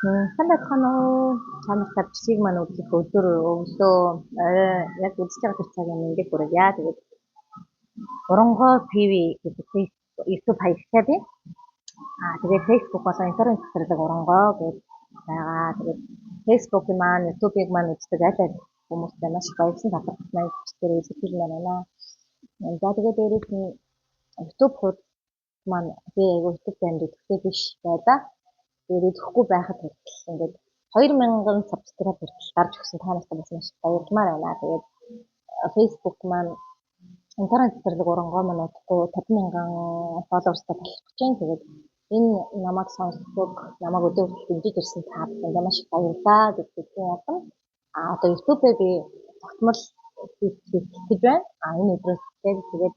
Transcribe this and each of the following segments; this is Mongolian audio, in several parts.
Сайн байцгаана уу? Та нартай бичгийг маань өглөх өглөө яг үзэж байгаа тэр цагийн мэндийг хүргье. Тэгээд Оронгоо ТV гэдэг YouTube хаягтай би. Тэгээд Facebook болон интернет захирлаг Оронгоо гэж байгаа. Тэгээд Facebook-ийн маань, YouTube-ийг маань үздэг аль аль хүмүүстэй маш их баярсан талархал бичгээр илэрхийлж байна. За тэгээд дээрээс нь YouTube хуудас маань би YouTube банд идэвхтэй биш байдаа. Тэгээд идэхгүй байхад хүртэл ингээд 2000 сабскрайб хүртэл гарч өгсөн та нартай бас маш баярлмаар байна. Тэгээд Facebook маань интернет захирлаг Оронгоо маань удахгүй 50,000 фолловерстай болох гэж байна. Тэгээд энэ намайг сонсдог, намайг өдөр хүртэл дэмжиж ирсэн та бүхэнд маш их баярлалаа гэж хэлсэн юм. Одоо YouTube-ээр би тогтмол хийх гэж байна. Энэ өдрөөс тэгээд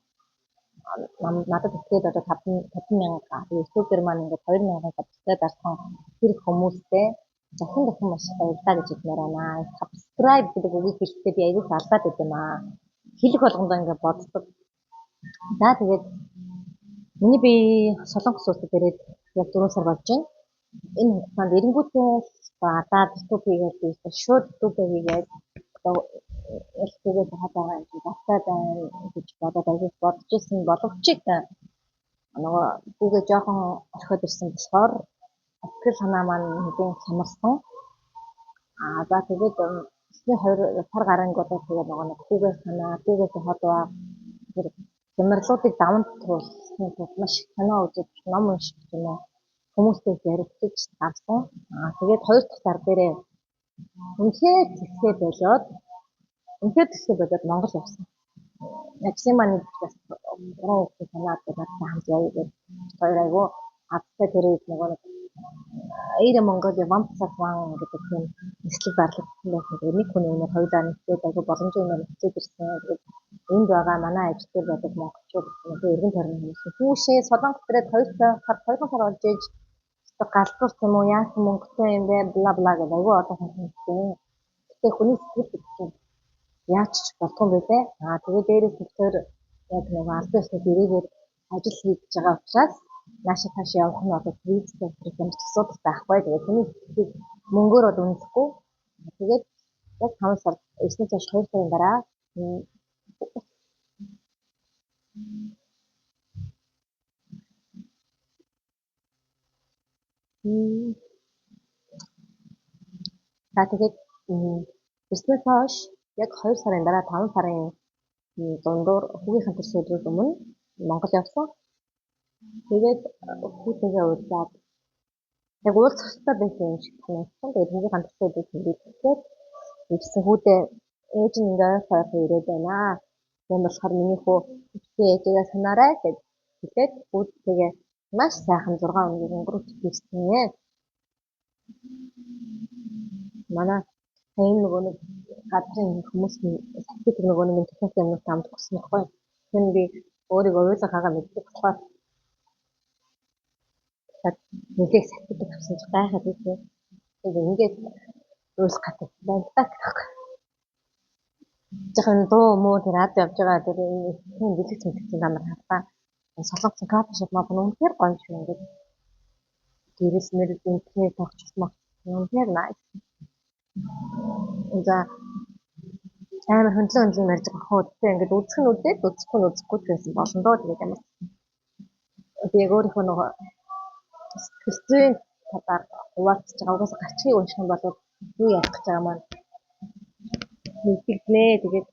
надад ихгээд одоо 50,000 YouTube-ээр маань ингээд 2,000 сабскрайб дарсан тэр хүмүүстэй дахин маш баярлалаа гэж хэлмээр байна. Subscribe гэдэг үгийг хэлэхдээ би аягүй алдаад байт юм аа. Хэлэх болгондоо ингээд боддог. За тэгээд миний би Солонгос улсад ирээд яг 4 сар болж байна. Энэ хугацаанд эренгүүтээ адаад YouTube хийгээд би шууд YouTube хийгээд ялцгүйгээ байгаа юм чи баттай байна гэж бодоод аягүй бодож ирсэн боловч нөгөө бүгэ жоохон орхиод ирсэн болохоор сэтгэл санаа маань нэгэн самарсан. За тэгээд эхний 2 сар гарангууд тэгээд нөгөө хүүгээ санаа, хүүгээ хадваа тэр хямралуудыг давамт туулсан маш санаа үзэж ном унших юм уу хүмүүстэй ярилцаж авсан. Тэгээд 2 дахь сар дээрээ үнэхээр тэсгээ болоод Монгол явсан. Maximum бас 3 хүүхдийн санаад надад хамт явъя гэж хоёр айгу хаттай тэр үед нөгөө Air Mongolia One Plus One гэдэг тийм нислэг зарлагдсан байсан. Тэгээд нэг хүний өмнө хоёулаа нэгдээд айгу боломжтой юм хэлцээд ирсэн. Тэгээд энд байгаа манай ажилтнууд байдаг монголчууд тэгээд эргэн тойрны хүмүүс хүүшээ Солонгос ирээд 2 сар болж ээж галзуурч юм уу яасан мөнгөтэй юм бэ бла бла гэдэг айгу одоо хэлсэн. Гэтэ хүний сэтгэл хөдлөл яаж ч болтгоо байлээ. Тэгээд дээрээс нь тэр яг нэг аль биесний дэрээгээр ажил хийж байгаа учраас наашаа таашаа явах нь одоо визтэй юм асуудал байхгүй. Тэгээд хүний сэтгэлийг мөнгөөр бол үнэлэхгүй. Тэгээд яг 5 сар 9 цааш 2 сарын дараа тэгээд Christmas хойш яг 2 сарын дараа 5 сарын дундуур хүүгийнхэн төрсөн өдрөөс өмнө Монгол явсан. Тэгээд хүүтэйгээ уулзаад яг уулзах хэрэгтэй байсан юм шиг санагдсан. Тэгээд хүүгийнхэн төрсөн өдрөөс хэлээд ирсэн хүүтэй ээж нь ингээ хойрхон ирээд байна. Тийм болохоор миний хүү ээжигээ санаарай гэж хэлээд хүүтэйгээ маш сайхан 6 өдрийн өнгөрөөж ирсэн нэ. Манай энэ нөгөө нэг газрын хүмүүс сэтгэл нөгөө нэг техник юмнууд хамт өгсөн байхгүй. Тэгэхээр би өөрийгөө ойлгох хагаа мэддэг болохоор нэгийг сэтгэл авсан ч гайхаад ирсэн. Тэгээд ингээд үйлс гатдаг байна та гэх. Жихэн дуу муу тэр радио явж байгаа тэр энэ дэлгэц мэдсэн амар хатаа. Солонгосын кофе шоп маа үнэхээр гоё юм ингээд гэрэл мэрэл интернет тогтчихсон үнэхээр nice. За амар хөндлөн ярьж байгаа хөөдтэй ингээд үзэх нь үдээд үзэхгүй нь үзэхгүй гэсэн болно доо тэгээд ямар би яг өөрийнхөө нөгөө сэтгэлзүйн талаар хуваалцж байгаа угаасаа гарчгийг унших юм бол юу ярих гэж байгаа маань мэдгэлээ тэгээд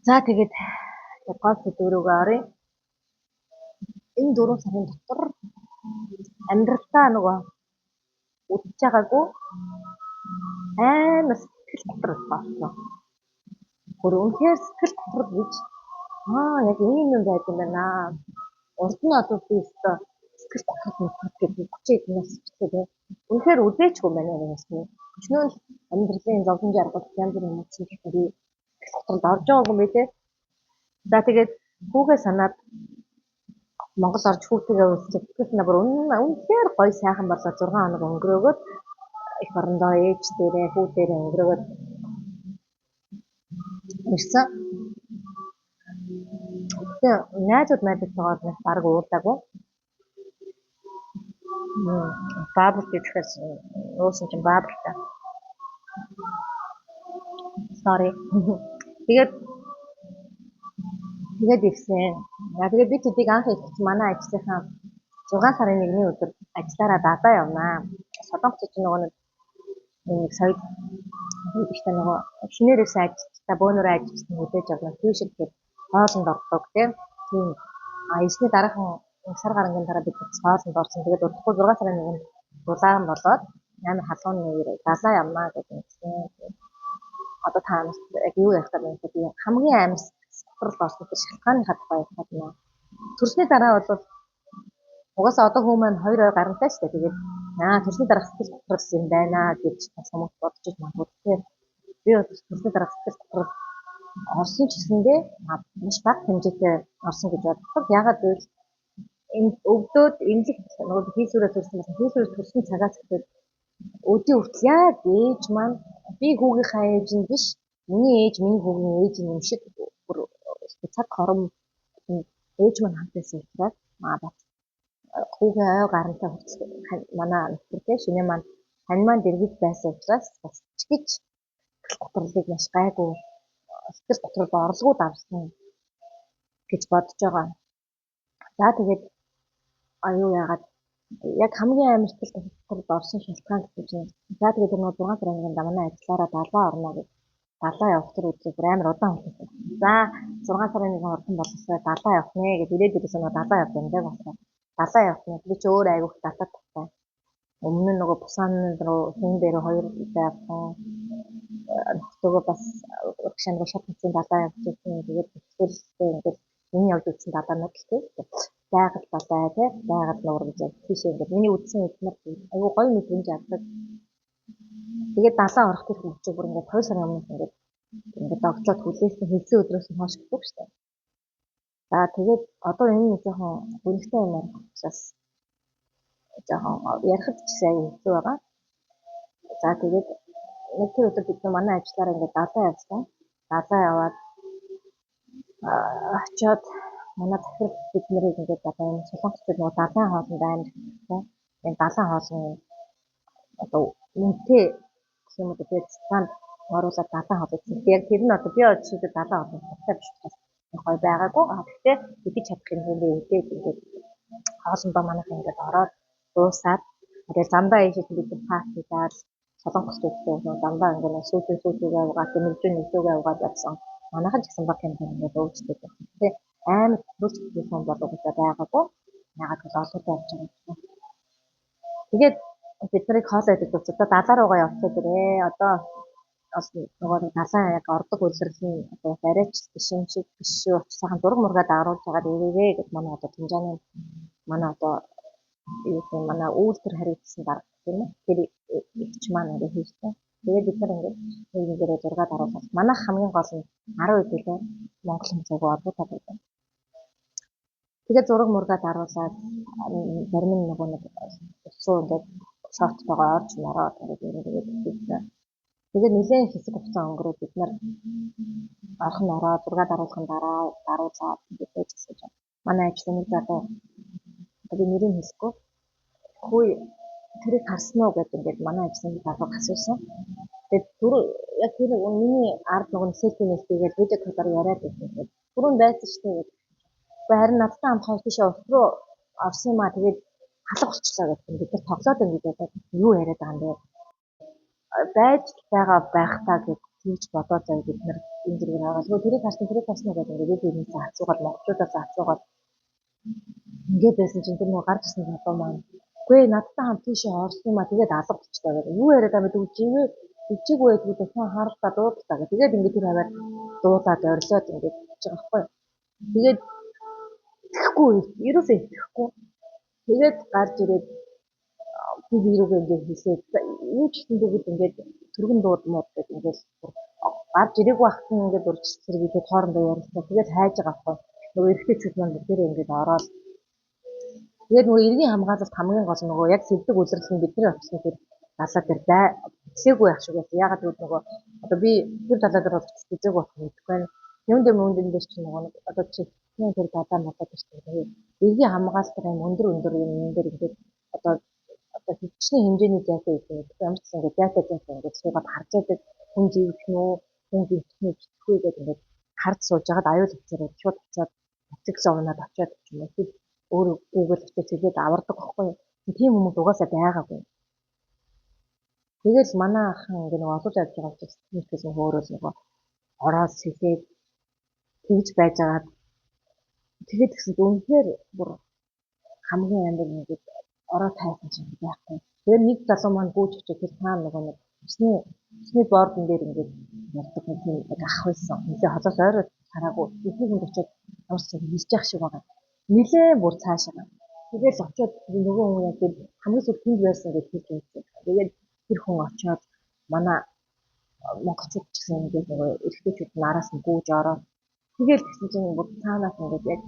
за тэгээд гол сэдвүүрээ оръё. Энэ 4 сарын дотор амьдралдаа нөгөө үдчихэж байгаагүй амар сэтгэл готрол болсон. Гөр үнэхээр сэтгэл готрол гэж яг ийм юм байт юм байна. Урд нь одоо би өстө сэтгэл готрол гэдэг хүчийг нас чиглээ. Үнэхээр үдээчгүй байна нэгээс нь. Өчнөө амьдралын зовлон жаргал янз бүрийн emotion гэхэрээ сэтгэл готролд орж байгаагүй байлээ. За тэгээд хүүгээ санаад Монгол орж хүүтэйгээ уулзчих. Тэгэхээр набар үнэхээр гоё сайхан болоод 6 хоног өнгөрөөгөөд их орондоо ээж дээрээ хүү дээрээ өнгөрөөгөөд ирсэн. Тэгээ найзууд найзтайгаа нэг баг уулзаагүй. Баабурт гэхээр нуусан чинь баабуртаа. Sorry. Тэгээд ирсэн. Тэгээд би тэдийг анх ирсэн манай ажлынхаа 6 сарын 1-ний өдөр ажиллаараа дадаа явнаа. Солонгоч чинь нөгөө нэг соёл гэхдээ нөгөө шинээрээс ажилтаа бөөнөрөө ажилтсан хүлээж авна. Тийм шиг тэгээд хоолнд ордог тийм. Эсний дараахан сар гарангийн дараа бид хоолнд орсон. Тэгээд удахгүй 6 сарын 1-нд дулаан болоод амар халуун нэр далаа явнаа гэдэг юм. Одоо та нас яг юу ярих гэдэг нь би хамгийн амар спорт орсон гэж шалтгааны хадгалаа ярих гэдэг нь. Төрсний дараа бол угаасаа одоо хүмүүс маань 2 ой гарантай шүү дээ. Тэгээд төрсний дараа сэтгэл готрол юм байна гэж хүмүүс бодож магадгүй. Тэгэхээр би бол төрсний дараа сэтгэл готрол орсон ч гэсэндээ маш бага хэмжээтэй орсон гэж боддог. Ягаад гэвэл энэ өвдөөд эмнэлэг нөгөө хийсвэрээ төрсөн байсан. Хийсвэрээ төрсөн цагаас эхлээд өдөө хүртэл яг ээж маань би хүүгийнхаа ээж нь биш, миний ээж миний хүүгийн ээж юм шиг бүр цаг хором ээж маань хамт байсан учраас бат хүүгийн ой гарантай хүртэл манай нөхөртэй шинэ маань тань маань дэргэд байсан учраас бас ч гэж сэтгэл готрлыг маш гайгүй сэтгэл готрол орлогууд авсан гэж бодож байгаа. За тэгээд аюу яагаад яг хамгийн амар сэтгэл готролд орсон шалтгаан гэж байна. За тэгээд нөгөө 6 сарын 1-нд манай ажиллаараа далаа орно гэж далаа явах тэр үеийг амар удаан болсон. За 6 сарын 1 орхон болсоо далаа явах нэ гэж ирээд ирсэн нөгөө далаа явах юм даа болсон. Далаа явах нь би ч өөр айгуух далаа тавтай. Өмнө нь нөгөө Бусан руу хэн дээр 2 удаа явсан. Нөхдөөгөө бас урагшааны шат хэсгийн далаа явж ирсэн. Тэгээд зөвхөлтэй ингээд энэ явж үзсэн далаа нь гэхдээ байгаль далаа тий байгаль нуур гэж тийш ингээд миний үдсэн эднэр айгуу гоё мэдрэмж авдаг. Тэгээд далаа орох гэх юм чи бүр ингээд 2 сарын өмнө ингээд догцоод хүлээсэн хэлсэн өдрөөс нь хойш гэдэг шүү дээ. За тэгээд одоо энэ нэг жоохон гүнхтэй юм аа учраас жоохон ярихд ч гэсэн аюу хэцүү байгаа. За тэгээд нэг тэр өдөр бид манай ажиллаараа ингээд далаа явсан. Далаа яваад очиод манай захирал бид нарыг ингээд одоо энэ солонгочууд нөгөө далайн хоолнд амар хэрэгтэй. Энэ далайн хоолны одоо үнэтэй гэх юм уу тэгээд цаанд оруулаад далайн хоол үзсэн. Яг тэр нь одоо би очиод далайн хоол хэрэгтэй биш учраас гоё байгаагүй. Гэхдээ идэж чадах юм ингээд хоолндоо манайх ингээд ороод дуусаад тэгээд замдаа ийшээ бид паст хийгээд солонгочуудтай замдаа ингээд сүүтүүгээ угаад нөлөөгээ угаад явсан. Манайхан ч гэсэн баг юм ингээд өвчтэй байх. Тэгээ амар төрөж хийсэн болов уу байгаагүй. Ягаад гэвэл олонтой явж байгаа юм. Тэгээд бид нарыг хоолой идэж одоо далаа руугаа явчихад ирээ. Одоо нөгөө далайн яг ордог үйлрэл нь одоо арайч биш юм шиг биш шүү. Сайхан зураг мургаад аруулж байгаа ирээрээ гэж манай одоо Тинжааны манай одоо юу гэх юм манай үйлдвэр хариуцсан дарга тийм үү. Тэр ихч маань ингээд хийжтэй. Тэгээд бид нар ингээд нэг дээрээ зургаад аруулсан. Манайх хамгийн гол нь 10 хэдүүлээ Монгол хүмүүсээ олбоотой байдаг. Тэгээд зураг мургаад аруулаад зарим нь нөгөө нэг өсөө ингээд шорттойгоо орж мороод ингээд тэгээд нэлээд хэсэг хугацаа өнгөрөөд бид нар орхон ороо зургаад аруулахын дараа даруулаад ингээд ажиллаж байна. Манай ажлын нэг залуу би нэрийг хэлэхгүй. Хөөе тэрийг харсан уу гэдэг ингээд манай ажлын залуу асуусан. Тэгээд яг тэр миний ард нөгөө селфинээс тэгээд видео талаар яриад байсан. Түрүүн байсан шүү дээ. Гэхдээ харин надтай хамт хоёр тийшээ урт руу орсон юм аа тэгээд халах болчихлоо гэдэг. Бид нар тоглоод байна гэж бодоод юу яриад байгаа юм бэ? Байж байгаа байх таа гэж тийж бодоод зав бид нар энэ зэрэг хаалгаа тэрийг харсан гэдэг ингээд бид энэс асуугаад монголчуудаас асуугаад ингээд байсан чинь тэр нөгөө гарч ирсэн залуу маань үгүй надтай хамт тийшээ орсон юм аа тэгээд алга болчихлоо гэдэг. Юу яриад байгаа бэ? Ижиггүй гэдэг дахин харалтаа дуудалтаа гэх. Тэгээд ингээд тэр хаваар дуулаад орилоод ингээд хийж байгаа байхгүй. Тэгээд итгэхгүй ерөөсөө итгэхгүй. Тэгээд гарч ирээд би рүүгээ ингээд хэлээд юу ч гэсэн бүгд ингээд түргэн дуудмууд гэдэг ингээд гарч ирээгүй ахтан ингээд урьж зэрэглээд хоорондоо ярилцсан. Тэгээд хайж байгаа байхгүй. Нөгөө эргэжчүүд маань бүгдээ ингээд ороод тэгээд нөгөө иргэн хамгаалалт хамгийн гол нөгөө яг сэлдэг үйлрэл нь бидний очсон тэр далаа дээр ицээгүй байх шиг байсан. Ягаад гэвэл нөгөө одоо би тэр далаа дээр болж ицээгүй байх юм гэдэггүй. Юундэн дээр чинь нөгөө одоо чи тэр далаа надад гэж тийм иргэн хамгаалалт юм өндөр юм дээр ингээд одоо одоо хөвчний хэмжээний зайтай гэдэг нь ямар ч ингэ зайтай ингээд суугаад харж байдаг хүн живэх нь үү хүн живэх нь битгэхгүй гэдэг ингээд харж сууж байгаад аюул учраад шууд очиод ациглаа унаад очиод ч юм уу өөр Google очиод хэлээд авардаг байхгүй юу. Тийм хүмүүс угаасаа байгаагүй. Тэгэл манай ахын ингээ нэг олуулж явж байгаа учраас нэгээс хөөрөөс нөгөө ороод сэлээд тэгж байж байгаад тэгээд гэсэн үнэхээр бүр хамгийн амар нэг ороо тайсан ч юм байхгүй. Тэгээд нэг залуу маань гүйж очиод тэр цаана нөгөө нэг өсний бордон дээр ингээд ярьдаг нэг ах байсан. Нилээ холоос ойроо хараагүй. Ихний хүн очиод ямар ч юм хийж явах шиг байгаа. Нилээ бүр цаашаа. Тэгээд очиод нөгөө хүн яг тэр хамгийн сүлд тэнд байсан гэж хэлж байсан. Тэгээд тэр хүн очиод манай монголчууд ч гэсэн ингээд нөгөө эрэгтэйчүүд нараас нь гүйж ороод тэгээд тэгсэн чинь бүр цаанаас ингээд яг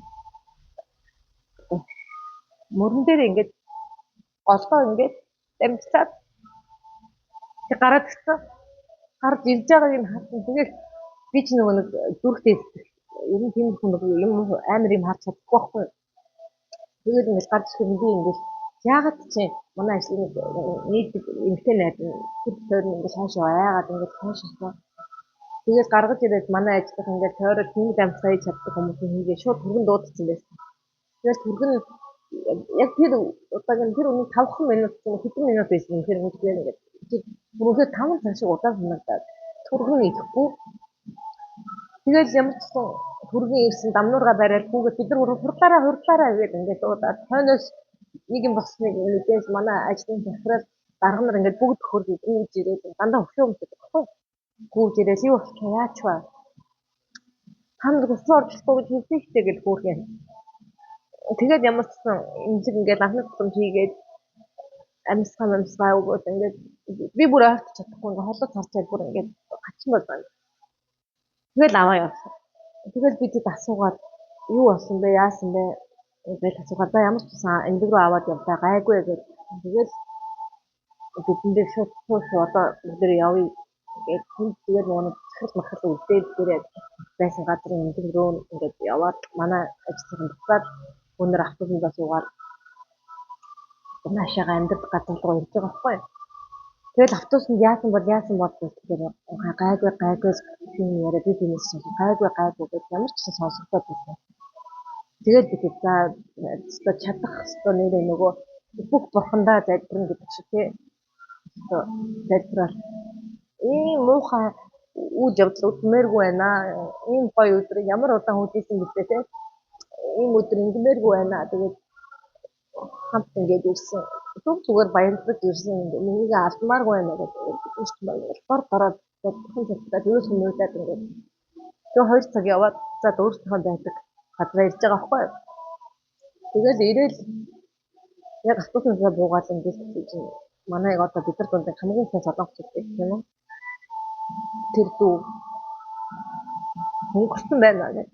мөрөн дээр ингээд голдоо ингээд дамжцаад гараад ирсэн. Гарч ирж байгаа юм хатсан. Тэгээд би ч нөгөө нэг зүрхтэй ер нь тийм хүн юм амар юм харж чадахгүй байхгүй. Тэгээд ингээд гарч ирэхэд би ингээд яагаад чи манай ажлын нийт эмгтэй найз нь тэр ингээд хаашаа яагаад ингээд хаашаа тэгээд гаргаж ирээд манай ажлах ингээд тойрол тийм дамжсаж чаддаг хүмүүс хийгээ шууд түргэн дуудсан байсан. Тэгээд түргэн яг тэр удаагийн тэр өмнө 5 минут хэдэн минут байсан юм. Тэр ингээд түргэн 5 цаг шиг удаан санагдаад түргэн идэхгүй. Тэгээд ямар ч сан түргэн ирсэн дамнуурга бариад хүүгээд бид нар хурлаараа гэдэг ингээд дуудаад хойноос нэг юм болсныг мэдээж манай ажлын захирал дарга нар ингээд бүгд хөргөж гүйж ирээд дандаа өшөө өмсөж байхгүй. Гүйж ирээд юу болчих яач вэ? Ханд өсвөр орчлоо гэж хэлсэн ихтэй гэж хүүргэн. Тэгээд ямар ч сан эмзэг ингээд анхны тусламж хийгээд амьсгаа өгөөд ингээд би бүр ойртож чадахгүй ингээд холоо царчаад бүр ингээд гачин болоо. Тэгэл аваа явсан. Тэгэл бидэд асуугаад юу болсон бэ? Яасан бэ? Тэгэл асуугаад за ямар ч сан эмзэг рүү аваад явлаа гайгүй гэж. Тэгэл бидэндээ шууд одоо бүгд явъя гэж тэгээд нөгөө захирал үлдээд дээрээ байсан газрын эмзэг рүү ингээд яваад манай ажлын буцаад өнөр автобусаа суугаад наашаага амьдардаг газар руу ирж байгаа байхгүй. Тэгэл автобусанд яасан бол тэгэхээр гайгүй тийм яриа би тиймээс гайгүй гэж ямар ч гэсэн сонсогдоод байсан. Тэгээд би за чадах хэвээр нэрээ нөгөө бүх бурхандаа залбирна гэдэг шиг тий. Залбирал ийм муухай үйл явдал үтмээргүй байна. Ийм гоё өдөр ямар удаан хүлээсэн гэдэг тий. Ийм өдөр ингэмээргүй байна. Тэгээд хамт ингээд ирсэн. Зүгээр баярлаж ирсэн. Нэгийг алдмааргүй байна гэдэг. Биш баярлалаар дараад хүн цагтаа юус хүмүүдээд ингээд тэгээ 2 цаг яваад за өөрсдийнхөө байдаг газар ирж байгаа байхгүй. Тэгэл ирээл яг автобуснаа буугаад ингээд чинь манай одоо бид нар дунд хамгийн сайн солонгоч гэдэг тийм үү? Тэр дүү хөнгөрсөн байна гэх.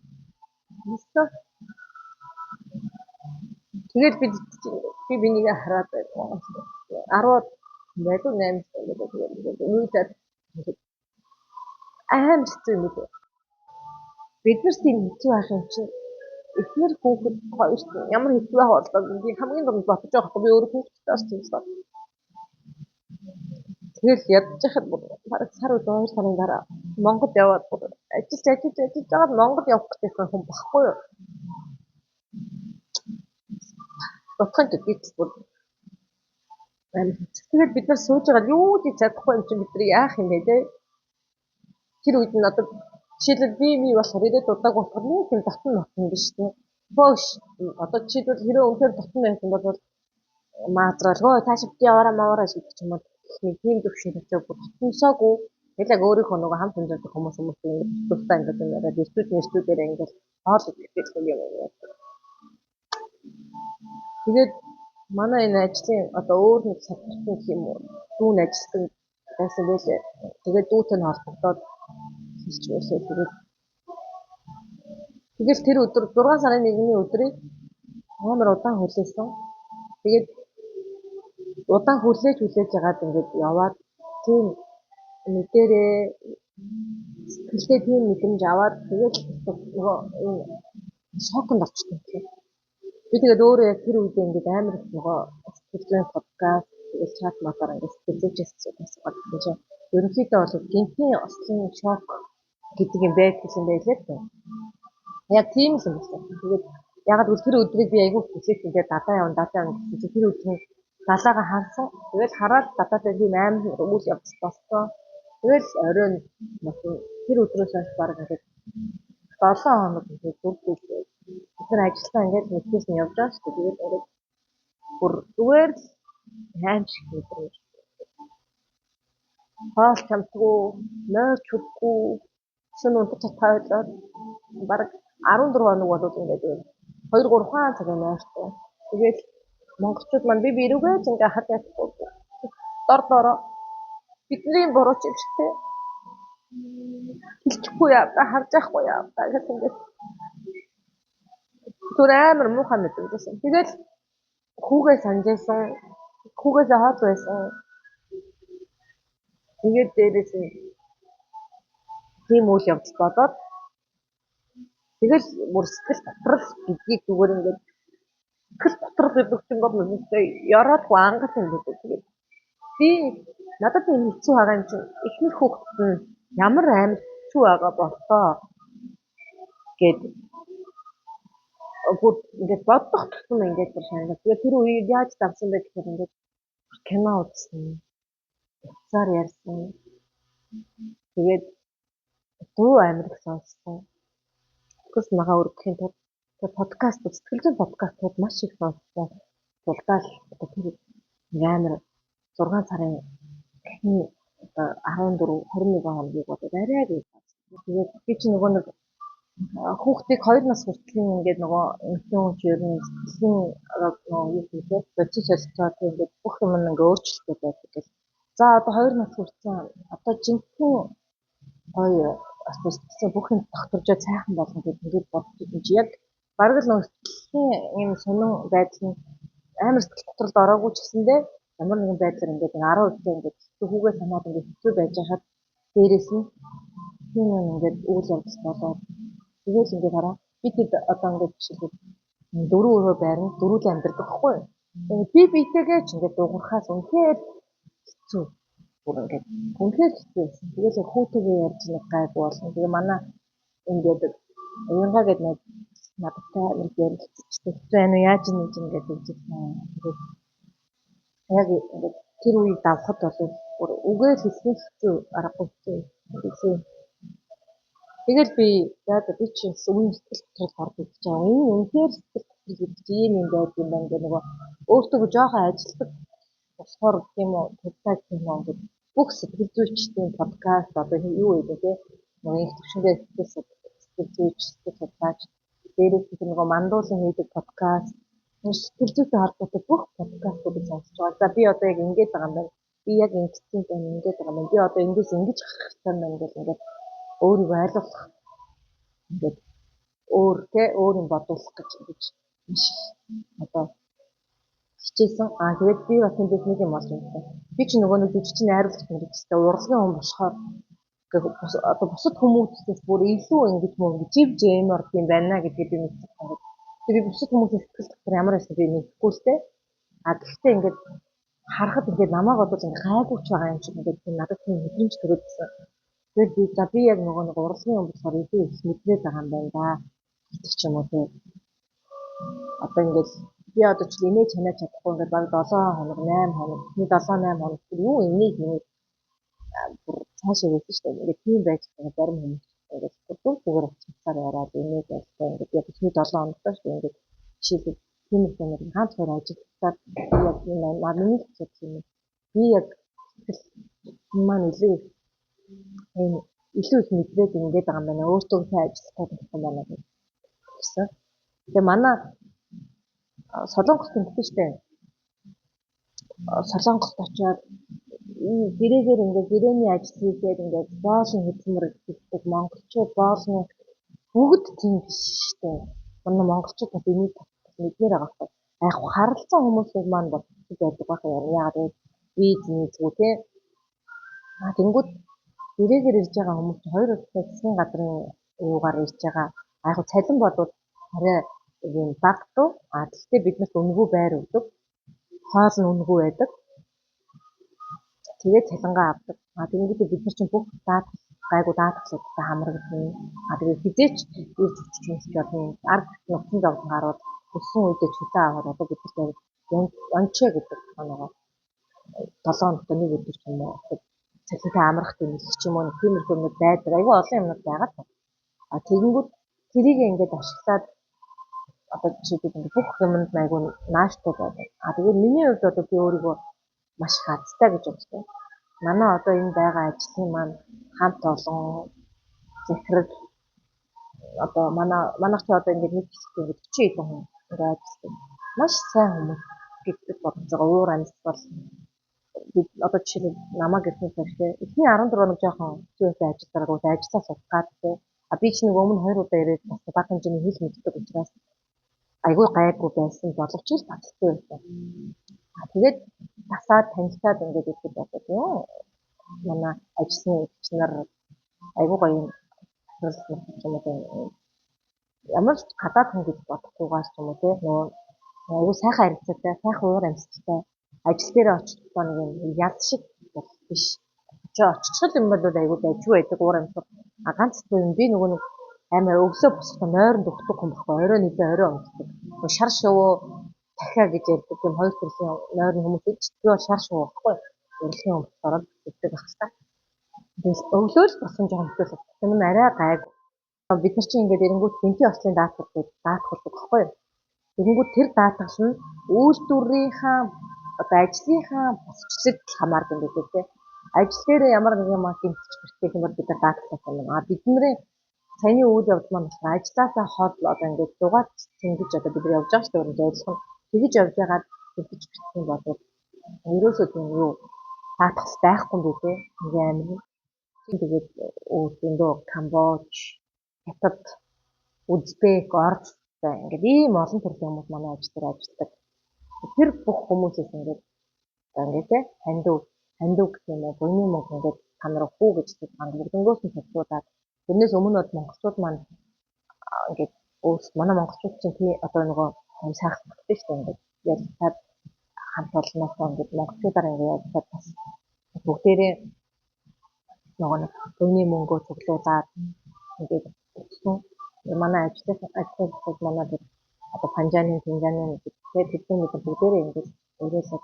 Тэгээд би бинийг хараад 10 байдгүй 8 тэгээд өөдөө аим хэцүү юм үү? Бид нар тийм хэцүү байх юм чинь эхнэр хүүхэд хоёрт ямар хэцүү байх болоо би хамгийн дунд бодож байгаа хгүй би өөрөө хүүхэдтэй бас тийм байна. Тэгэл ядж хахад бараг сар үл 2 сарын дараа Монгол яваад ажиллаж байгаад Монгол явах гэсэн хүн багхгүй юу? Бодхын төдийд бүр тэгээд бид нар сууж байгаа юу гэж чадахгүй юм чинь бид нар яах юм бэ те? Тэр үед нь одоо жишээлбэл би болохоор ирээд удааг болохоор нэг юм дотн биш те. Бөөш одоо жишээлбэл хэрэв өнөхөр дотн байсан бол маазралгаа тааш би яваараа маваараа гэдэг ч юм уу нэг тийм төвшөлтэй бүр дотносоогүй тэгэл өөрийнхөө нөгөө хамт амьдардаг хүмүүс тусдаа ингээд яриад эртүүдээр ингээд хоол идэх юм юм. Тэгээд манай энэ ажлын одоо өөр нэг салбартын юм уу дүүн ажилтан байсан байлээ. Тэгээд дүүтэй нь холбогдоод хэлж байсан. Тэгэл тэр өдөр 6 сарын 1-ний өдрийг амар удаан хүлээсэн. Тэгээд удаан хүлээж ягаад ингэж яваад тийм мэдэрээ сэтгэлдээ тийм мэдрэмж аваад тэгээд нөгөө шоконд орчихсон. Би тэгээд өөрөө яг тэр үед ингэж амар их нөгөө сэтгэлийн подкаст тэгээд чат мотор ингээд сэтгэлзүйчээс асуугаад гэж. Ерөнхийдөө бол гинтний ослын шок гэдэг юм байдаг юм байлээ дээ. Яг тийм л юм байна. Тэгээд ягаад гэвэл тэр өдрийг би айгүй хүсэж ингээд дадаа явна гэсэн чинь тэр өдрийн далайгаа харсан. Тэгээд хараад дадаатай тийм амар үйл явдал болсон. Тэгэл оройн тэр өдрөөс хойш баг ингээд 7 хоног ингээд зүрхлээ. Бид нар ажиллаа ингээд мэдээс нь явж байгаа шүү дээ. Тэгээд ингээд бүр зүгээр л аимшиг мэдрэмж. Хоол чамтгүй, нойрч хүдгүй, шөнө унтаж чадхайлаад баг 14 хоног болоод ингээд 2-3 хаан цаг нойртой. Тэгээд монголчууд маань би эрүүгээж ингээд хад ятгүй. Дордороо бидний буруу ч юм шиг те. Хэлчихгүй яа, харж яахгүй яа гэх ингээд түр амар муухай мэдрэмжсэн. Тэгээд хүүгээ санджсэн, хүүгээсээ хол байсан. Тэгээд дээрээс нь тийм үйл явдал болоод тэгэл бүр сэтгэл готрол гэдгийг зүгээр ингээд сэтгэл готрол гэдэг чинь бол үнэхээр ярахгүй ангал юм гэдэг. Тэгээд би надад энэ хэцүү байгаа юм чинь ихнэр хүүхэд нь ямар амар хэцүү байгаа болтоо гэд бүр ингээд бодох тусам ингээд бүр шаналж. Тэгээд тэр үед яаж давсан бэ гэхээр ингээд кино үзсэн. Уцаар ярьсан. Тэгээд дуу амир их сонссон. Тэс магаа өргөхийн тулд подкаст сэтгэлзэн подкастууд маш их сонссон. Тулдаал тэр амар 6 сарын 14 21 хоногийг бодоод арай гэж. Тэгээд би чи нөгөө нэг хүүхдийг 2 нас хүртэл ингээд нөгөө эмчнүүч ер нь сэтгэлийн нөгөө юу гэдэг процесс солилцоод ингээд бүх юм ингээд өөрчлөлттэй байдаг гэл. За одоо 2 нас хүрсэн. Одоо жинхэнэ гоё сэтгэлийн бүх юм тогтворжоо цайхан болно гэж ингээд бодож байгаа чи яг бараг л нөгөө сэтгэлийн юм сонин байдал нь амар сэтгэл готролд ороогүй ч гэсэндээ ямар нэгэн байдлаар ингээд 10 удаа ингээд хүүгээ санаад ингээд хэцүү байж хаад дээрээс нь тийм ингээд үйл явдал болоод тэгэл ингээд хараа би тэд одоо ингээд жишээлбэл 4 өрөө байрна 4 л амьдардаг байхгүй юу. Би битэйгээ ч ингээд дуурхаас үнэхээр хэцүү бүр ингээд үнэхээр хэцүү. Тэгэл хүүтэйгээ ярьж нэг гайгүй болно. Тэгээ манай ингээд уянгаа гэдэг нэг надтай нэг ярилцчихсан. Энэ яаж нэг ингээд үзсэн. Тэгээд яг ингээд тэр үеийг давхад бол бүр үгээр хэлсэн хэцүү аргагүй хэцүү. Тэгэл би би чинь өмнө сэтгэл готрол гардаг гэж байгаа. Энэ үнэхээр сэтгэл готрол гэдэг чинь юм байд юм байна гэх нөгөө өөртөө жоохон ажилтдаг болохоор тийм үү тултай тийм үү гэдэг бүх сэтгэл зүйчдийн подкаст одоо юу вэ те нөгөө их төвшинтэй сэтгэл зүйч сэтгэл судлаач дээрээс нь нөгөө мандуулан хийдэг подкаст сэтгэл зүйтэй холбоотой бүх подкастуудыг сонсож байгаа. За би одоо яг ингэж байгаа юм байна. Би яг ингэсэн байна ингэж байгаа юм. Би одоо ингэж гарах хэрэгтэй байна гэл ингээд өөрийгөө ойлгох ингээд өөр юм бодуулах гэж биш одоо хичээсэн. Тэгээд би бас эндээс нэг юм олж байна. Би ч нөгөө нэг жүжигчин найруулагч мэрэгчтэй урлагийн хүн болохоор одоо бусад хүмүүсээс бүр илүү ингэж мөн жив жэмэр юм байна гэдгийг би мэдсэн. Тэгээд бусад хүмүүсийн сэтгэл дотор ямар байсан би мэдэхгүй л дээ. Гэхдээ ингээд харахад ингээд намайг бодож ингээд гайгүйч байгаа юм шиг ингээд надад тийм мэдрэмж төрөөдсөн. Тэгээд би яг нөгөө нэг урлагийн хүн болохоор илүү их мэдрээд байгаа юм байна да. Гэдэг ч юм уу тийм. Одоо ингээд би одоо ч инээж ханаад чадахгүй ингээд баг 7 хоног 8 хоног 7-8 хоног юу энийг бүр цаашаа явсан шүү дээ. Ингээд тийм байж байгаа зарим хүмүүс ингээд зүгээр уцаар яриад инээж байлаа ингээд яг 7 хоногтой шүү дээ. Ингээд жишээлбэл тийм их юмэр ганц хоёр ажиллаад яг миний хэсэг юм. Би яг маань илүү их мэдрээд ингээд байгаа юм байна. Өөртөө сайн ажиллах гэдэг юм байна гэсэн. Тэгээ манай Солонгост ингэсэн шүү дээ. Солонгост очиод гэрээгээр ингээд гэрээний ажил хийгээд ингээд боолын хөдөлмөр хийдэг монголчууд боолны бүгд тийм биш шүү дээ. Манай монголчууд энийг мэднээр байгаа хэрэг. Яг харилцан хүмүүсүүд маань бол байдаг байх юм. Яагаад гэвэл виз нэггүй те. Тэнгүүд гэрээгээр ирж байгаа хүмүүс 2 удаа засгийн газрын юугаар ирж байгаа. Яг цалин бодвол арай юм багтуу. Гэхдээ биднэрт үнэгүй байр өгдөг. Хоол нь үнэгүй байдаг. Тэгээд цалингаа авдаг. Тэгэнгүүтээ бид нар чинь бүх гайгүй даатгалуудтай хамрагдана. Тэгээд хизээч ирж өчөж юмсч болно. Ард нутгийн зовлон гарууд өссөн үедээ чөлөө аваад одоо бид нар ончээ гэдэг нөгөө 7 хоногт нэг өдөр ч юм уу цалинтай амрах тэмүүлэх ч юм уу тиймэрхүү юмуд байдаг. Айгүй олон юмнууд байгаа. Тэгэнгүүт тэрийг ингээд ашиглаад одоо жишээлбэл ингээд бүх юмд айгүй нааштай байдаг. Тэгээд миний хувьд одоо би өөрийгөө маш их азтай гэж боддог. Манай одоо энэ байгаа ажлын маань хамт олон захирал одоо манайх ч одоо ингээд нэг хэсэг ингээд 40 хэдэн хүн ингээд ажилладаг. Маш сайн хүмүүс гэдэг бодож байгаа. Уур амьсгал бид одоо жишээлбэл намайг гэсэн хэрэгтэй. Эхний 14 хоног жоохон зүйтэй ажилладаг ажилласаа суудгаад тий. Би ч нэг өмнө 2 удаа ирээд бас баг хэмжээний хэл мэддэг учраас айгүй гайгүй байсан боловч л баталтай байсан. Тэгээд тасаад танилцаад ингээд ихэд болоод юм. Манай ажлын өвч нар айгүй гоё юм ямар ч гадаад хүн гэж бодохгүйгээр ч юм уу тий. Нөгөө айгүй сайхан харилцаатай, сайхан уур амьсгалтай ажил дээр очихдоо нэг юм яд шиг биш. Очихл юм бол айгүй дайжгүй байдаг уур амьсгал. Ганц юм би нөгөө нэг амар өглөө босоход нойронд өгдөг юм баггүй. Орой нийлээ орой унтдаг. Шар шувуу дахиа гэж ярьдаг юм хоёр төрлийн нойрны хүмүүс ичдэг шар шувуу баггүй. Урилгын өмч ороод өгдөг ахсаа. Тэгэл өглөө л босон жоохон хөтөлөг. Тэр нь арай гайг. Бид нар чинь ингээд эрэнгүүт гэнти ослын даатгалдаг баггүй. Тэгэнгүүт тэр даатгал нь үйлдвэрийнхаа одоо ажлынхаа босчлог хамаардаг юм гэдэг тийм. Ажил дээр ямар нэг юм гэмтэж бэртэх юм бол бид нар даатгалтай юм. Бидний саяны үйл явдал маань болохоор ажлаасаа хол одоо ингээд дугаад тэнгиж одоо бид нар явж байгаа шүү дээ зорилго нь. Тэгэж явж байгаад гэмтэж бэртэх юм бол ерөөсөө тийм юу даатгал байхгүй юм дээ. Ингээ амин. Тэгээд зөндөө Камбож, Хятад, Узбек, Орос ингээд ийм олон төрлийн хүмүүс манай ажил дээр ажилладаг. Тэр бүх хүмүүсээс ингээд хандив гэх юм уу буйны мөнгө ингээд та нар хүү гэж хангалтдангоос нь цуглуулад тэрнээс өмнө бол монголчууд маань ингээд манай монголчууд чинь тий одоо нөгөө сайхан багтай шүү дээ ингээд ялцаад хамт олноос ингээд монголчуудаар ингээд ялцаад бас бүгдээрээ нөгөө нэг буйны мөнгөө цуглуулад ингээд манай ажлын манай одоо Панжаны гэдэг тэдний мэдээ бүгдээрээ ингээд өөрөөсөө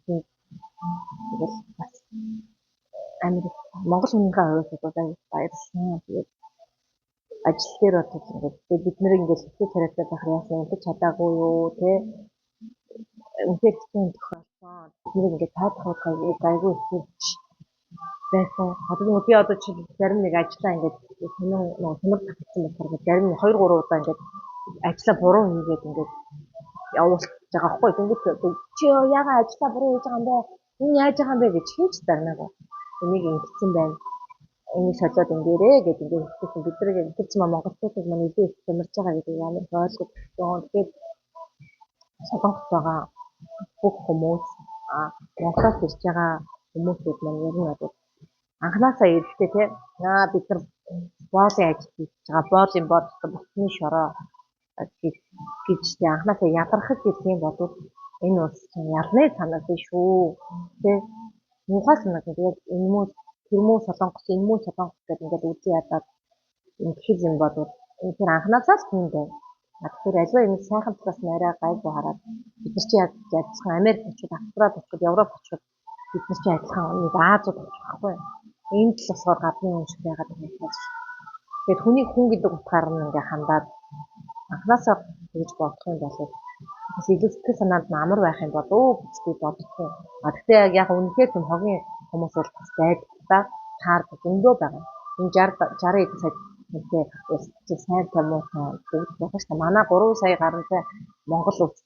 тэгэл бас амир Монгол хүнийхээ хувьд одоо баярлсан. Тэгээд ажил дээр одоо ингээд бид нэр ингээд хэцүү царайтай байх яасан унтаж чадаагүй юу те үнхээр хэцүү тохиолдсон. Бид ингээд таадах гайгүй хэцүү байсан. Одоо би одоо чи зарим нэг ажлаа ингээд сонир татсан болохоор зарим 2 3 удаа ингээд ажлаа буруу хийгээд ингээд явуулж байгаа хгүй. Тэнгүүд чи яагаад ажлаа буруу хийж байгаа юм бэ? Энэ яаж байгаа юм бэ гэж хийж дарнаагүй. Энийг ингэсэн байна. Энийг солиод ингээрээ гэдэг ингээд хэлсэн. Бид нар тэр чинь монголчуудыг маань илүү их тамирч байгаа гэдэг ямар ойлгож байгаа. Тэгээд солонгос байгаа бүх хүмүүс Монголоос ирж байгаа хүмүүсүүд маань ер нь одоо анханасаа ирэхдээ тий бид нар боолын ажил хийж байгаа. Боолын бодлого бүхний шороо гэж тий анханасаа ядархаж ирэх юм бол энэ улс чинь ялны санагдсан шүү. Тий муухай санагдана. Тэгээд энэ муу тэрмүү солонгос гэдэг ингээд үзий ядаад ингэх юм бол тэр анханасаа л тийм байна. Тэгэхээр аливаа юм сайхан талаас нь арай гайгүй хараад бид нар чи яг адилхан Америк очоод Австрали очоод Европ очоод бид нар чи адилхан нэг Азууд очих байхгүй. Энд л болохоор гадны хүн шиг байгаад байгаа юм. Тэгээд хүний хүн гэдэг утгаар нь ингээ хандаад анханасаа тэгж бодох юм бол бас илүү сэтгэл санаанд амар байх юм болов уу гэж би бодсон. Гэхдээ яг үнэхээр тийм хогийн хүмүүс бол бас байдаг та таардаг өндөө байгаа. Энэ 60 эд сая үнэхээр сайн томоо гэдэг байна шүү дээ. Манай 3 сая гаруйтай Монгол улс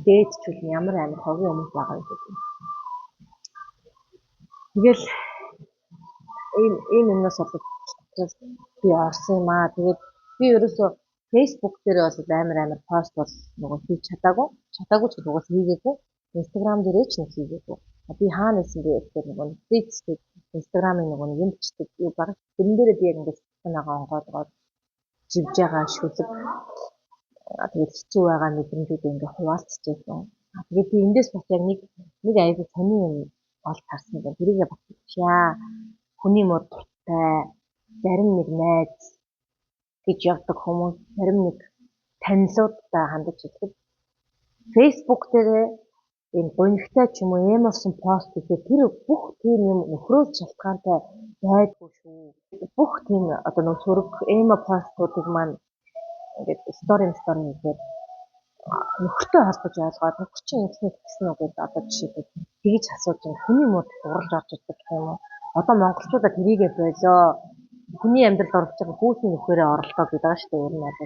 дээдчүүл ямар амар хогийн хүмүүс байгаа юм бэ. Тэгэл ийм юмнаас болоод би орсон юм аа. Тэгээд би ерөөсөө Facebook дээр бол амар пост бол нөгөө хийж чадаагүй ч нөгөө хийгээгүй. Instagram дээрээ ч нэг хийгээгүй. Би хаана исэн бэ гэхээр нөгөө Facebook Instagram-ын нөгөө юм бичдэг юу баг. Тэрэн дээрээ би яг ингээд санаагаа онгоолгоод живж байгаа шүлэг тэгээд хэцүү байгаа мэдрэмжүүд ингээд хуваалцчихсан. Тэгээд би эндээс бас яг нэг аягүй сони юм олж харсан гэх тэрийгээ батчихъя. Хүний мод дуртай, зарим нэг найз гэж явдаг хүмүүс, зарим нэг танилуудтай хандаж ихэд Facebook дээр энэ гонигтай ч юм уу эмосэн пост хийхээр тэр бүх тийм юм нөхрөөс шалтгаантай байдгүй шүү. Бүх тийм одоо нэг сөрөг эмо постуудыг маань ингээд стори хийхээр нөхөртэй холбож ойлгоод нөхөр чинь ингэсэн гэсэн үг гэдэг одоо жишээлбэл тэгж асууж байгаа хүний мод дурлж орж ирдэг гэх юм уу. Одоо монголчуудаа тэрийгэ болоо хүний амьдралд орж байгаа хүүсний нөхөрөө оролдоо гэдэг байгаа шүү дээ. Ер нь бол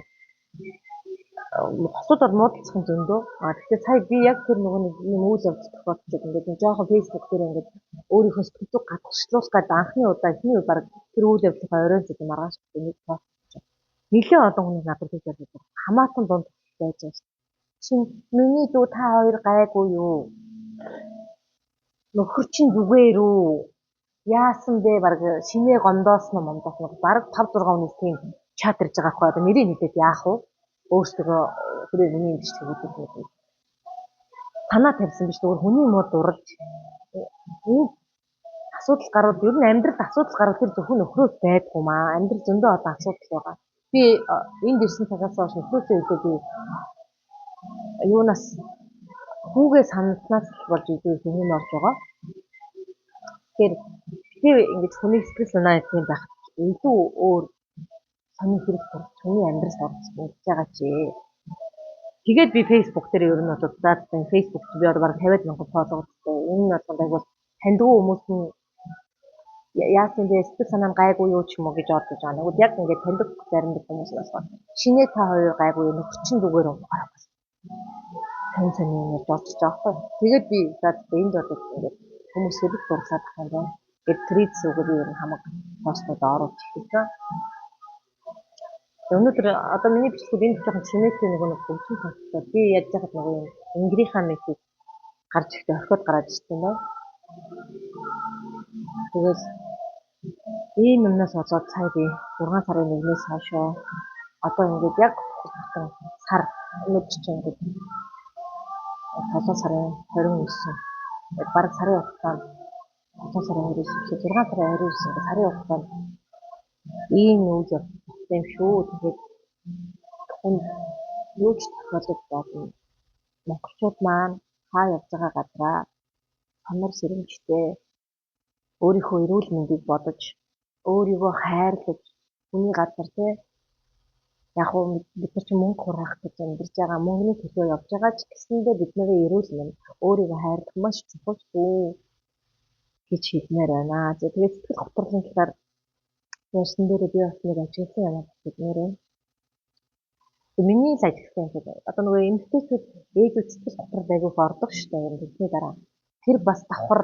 хосууд бол муудалцах юм зөндөө. Тэгэхээр сая би яг тэр нөгөө нэг юм үйл явдал тохиолдчиход ингээд нэг жоохон фейсбુક дээр ингээд өөрийнхөө сэтгэл зүйг гадагшлуулах гэдэг анхны удаа эхний удаа тэр үйл явдлынхаа оройн зүйл маргааш нэг пост хийчихсэн. Нилээн олон хүмүүс надад гэж ярьдаг. Хамаатан дунд байж байгаа. Чин миний дүү та хоёр гайгүй юу? Нөхөр чинь зүгээр үү? Яасан бэ? Бараг шинээ гомдоосно бараг 5 6 хүнээс тийм чат ирж байгаа хгүй. Одоо нэрийг хэлээд яах вэ? Өөрсдөө хүрээ миний имжлэг өгдөг. Танаа тавьсан биш зүгээр хүний мод дурлж энэ асуудал гарууд ер нь амьдралд асуудал гарууд тэр зөвхөн нөхрөөс байдгүй маа. Амьдрал зөндөө одоо асуудал байгаа. Би энд ирсэн цагаас хойш нөхрөөсөө илүү би юунаас хүүгээ санснаас болж илүү юм орж байгаа. Тэгэхээр би ингэж хүний сэтгэл санаа юм байх илүү өөр сонир хэрэг хүний амьдралд орж байгаа чи. Тэгээд би Facebook дээр ер нь бол удаатай Facebook би одоо бараг 50 мянган фолловертэй. Энэ бол айгуул таньдгүй хүмүүс нь яасан бэ сэтгэл санаа нь гайгүй юу ч юм уу гэж бодож байгаа. Тэгвэл яг ингээд таньдаг зарим хүмүүс байна. Шинээ та хоёр гайгүй юу нөхөр чинь зүгээр юм байна. Сонь юм ярьж олж байгаа байхгүй. Тэгээд би энд бол ингээд хүмүүс хэрэг дурлаад байгаа юм байна. Тэгээд трейд суугаад ер нь хамаг постод оруулж ирсэн. Өнөөдөр одоо миний бичлэгүүд энд жоохон чимээтэй нэг хөгжим сонсдог. Би яаж яхад нэг юм ингирийнхаа мэхийг гарч ихдээ орхиод гараад ирсэн байна. Тэгээс ийм юмнаас болоод сая би 6 сарын 1-ээс хойшоо одоо ингээд яг сар өнөөдөр чинь ингээд 7 сарын 29 бараг сарын хугацаанд 7 сарын 29 6 сарын 29 сарын хугацаанд ийм үйл явдал юм шүү. Тэгээд хүнд юу ч тохиолдож болно. Монголчууд маань хаа явж байгаа газраа сонор сэрэмжтэй өөрийнхөө эрүүл мэндийг бодож өөрийгөө хайрлаж хүний газар те яг уу бид нар чи мөнгө хураах гэж амьдарч байгаа мөнгөний төлөө явж байгаа ч гэсэндээ бидний эрүүл мэнд өөрийгөө хайрлах маш чухал шүү гэж хэлмээр байна. Тэгээд сэтгэл готрлын талаар ярьсан дээр би бас нэг ажигласан юм хэлмээр байна. Миний л ажигласан юм шиг одоо нөгөө эмэгтэйчүүд ээжүүд сэтгэл готрол айгүйх ордог шүү дээ. Юм тэгсний дараа тэр бас давхар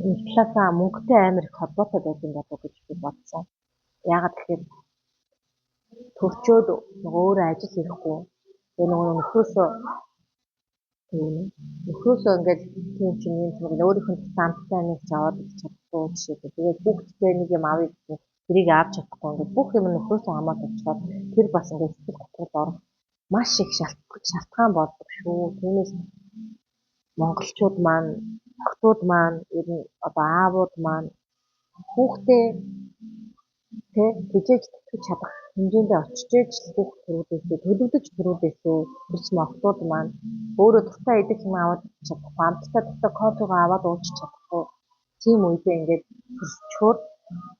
нэг талаасаа мөнгөтэй амар их холбоотой байдаг юм болов гэж би бодсон. Яагаад гэхээр төрчөөд нөгөө өөрөө ажил хийхгүй. Тэгээ нөгөө нөхрөөсөө ингээд тийм ч юм өөрийнхөө амттай нэг аваад чадахгүй жишээ. Тэгээд бүгдтэй нэг юм авъя гэсэн тэрийг авч чадахгүй ингээд бүх юм нөхрөөсөө хамаатай болчиход тэр бас ингээд сэтгэл готрол орох маш их шалтгаан болдог шүү. Тиймээс монголчууд маань, охтууд маань, ер нь одоо аавууд маань хүүхдээ тэжээж тэтгэж чадах хэмжээндээ очиж хүүхд төрүүлээсээ төлөвлөж төрүүлээсээ ирч охтууд маань өөрөө дуртай идэх юм аваад чадахгүй, амттай дуртай кофегаа аваад ууж чадахгүй. Тийм үедээ ингээд төрчхөөр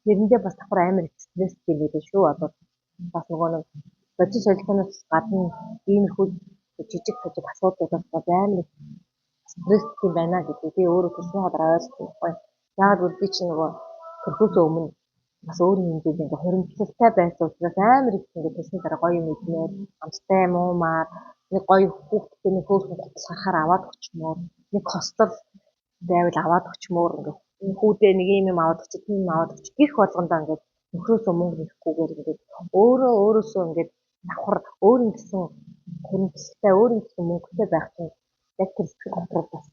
тэрэндээ бас давхар амар стресс гэлээ шүү. Одоо бас нөгөө нэг бодис солилцоноос гадна иймэрхүү жижиг жижиг асуудлуудаас бол амар стресс юм байна гэдэг би өөрөө төрсөн ходроо ойлгосон байхгүй. Яагаад гэвэл би чинь нөгөө төрхөөсөө өмнө бас өөрийн хэмжээнд ингээ хуримтлалтай байсан учраас амар их ингээ төсний дараа гоё юм идмээр амттай юм уу маа нэг гоё хүүхдтэй нэг хөөрхөн гутал гарахаар аваад өчмөр нэг хостел байвал аваад өчмөр ингээ хүүдээ нэг юм аваад өч тийм юм аваад өч гих болгондоо ингээ нөхрөөсөө мөнгө нэхгүйгээр ингээ өөрөөсөө ингээ давхар өөрийн гэсэн хуримтлалтай өөрийн гэсэн мөнгөтэй байх чинь яг тэр сэтгэл готрол бас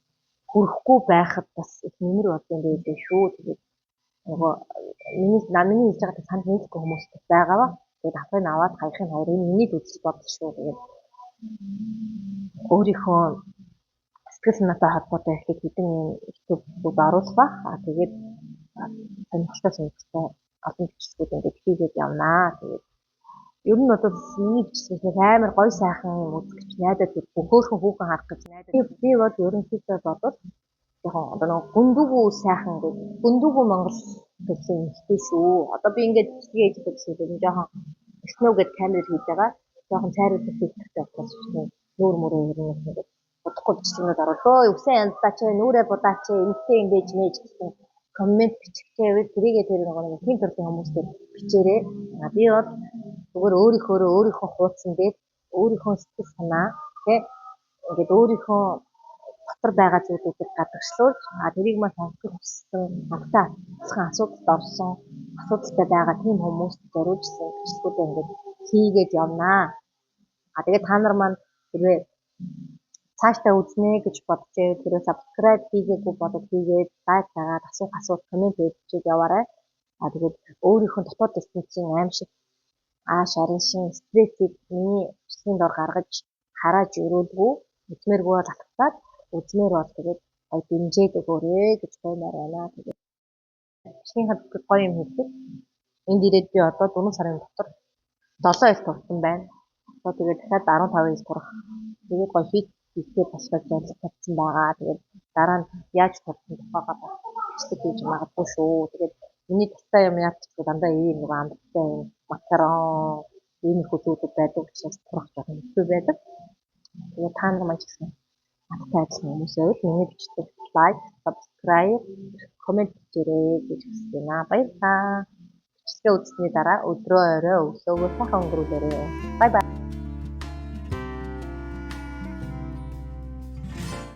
хүрэхгүй байхад бас их нэмэр болдог юм байлээ шүү. Тэгээд нөгөө миний хэлж байгаа санд нийлэхгүй хүмүүс байгаа ба. Тэгээд авахыг аваад хаяхын хоёр энэ миний үзэл бодол шүү. Тэгээд өөрийнхөө сэтгэл санаатай холбоотой их хэдэн юм YouTube-ууд оруулах. Тэгээд сонирхолтой сонирхолтой олон бичлэгүүд ингээд хийгээд явнаа. Тэгээд ер нь бол миний бичлэгээс амар гоё сайхан юм үзэж найдаад хөөхөн хүүхэн харах гэж найдаад. Би бол ерөнхийдөө бодвол яг нэг гүндүгүү сайхан гэж гүндүгүү Монгол гэсэн юмтэй шүү. Одоо би ингээд бичлэгээ хийж байгаа гэсэн жоохон Snow гэдэг камер хийж байгаа. Жоохон цайруулах фильтртэй болохоос нүүр мөрөө ерөнх ингээд бодохгүй бичлэгнүүд оруулаа. Үсэн янздаа чи нүрээ будаач эмтэй ингэж нээж гэсэн коммент биччихээ. Тэрийгээ тэр нэг тийм төрлийн хүмүүстэй бичээрээ. Би бол зүгээр өөрийнхөө хуудсан дээр өөрийнхөө сэтгэл санаа тэг ингээд өөрийнхөө дотор байгаа зүйлүүдийг гадагшлуулж тэрийг маань сонсох хүссэн надтай асуусан асуудалд орсон асуудалтай байгаа тийм хүмүүст зориулсан бичлэгүүдээ ингээд хийгээд явнаа. Тэгээд та нар маань хэрвээ цаашдаа үзнэ гэж бодож байвал тэрээ subscribe хийгээгүй бодож хийгээд лайк дагаад асуулт коммент хийгээд яваарай. Тэгээд өөрийнхөө дотоод ертөнцийн аимшиг шарын шин стрессийг миний бичлэгийн дор гаргаж харааж өрөөлгүй үзмээргүй бол атгатаад үзмээр бол тэгээд дэмжээд өгөөрэй гэж баймаар байна. Тэгээд бичлэгийн хадгалт гоё юм хийдэг. Энд ирээд би одоо 4 сарын дотор 7 ил турсан байна. Одоо тэгээд дахиад 15 ил турах. Тэгээд гоё хийхдээ босгож явсан байгаа. Тэгээд дараа нь яаж турсан тухайгаа бичлэг хийж магадгүй шүү. Тэгээд миний тустай юм яач дандаа ийм нэг амттай юм макарон ийм их зүйлүүд байдаг учраас турах жоохон хэцүү байдаг. Тэгээд та нар маань ч гэсэн надтай адилхан хүмүүс байвал миний бичлэг лайк, subscribe, comment хийгээрэй гэж хүсэж байна. Баярлалаа. Бичлэгээ үзсний дараа өдрөө орой өглөөгөө сайхан өнгөрүүлээрэй. Бай бай.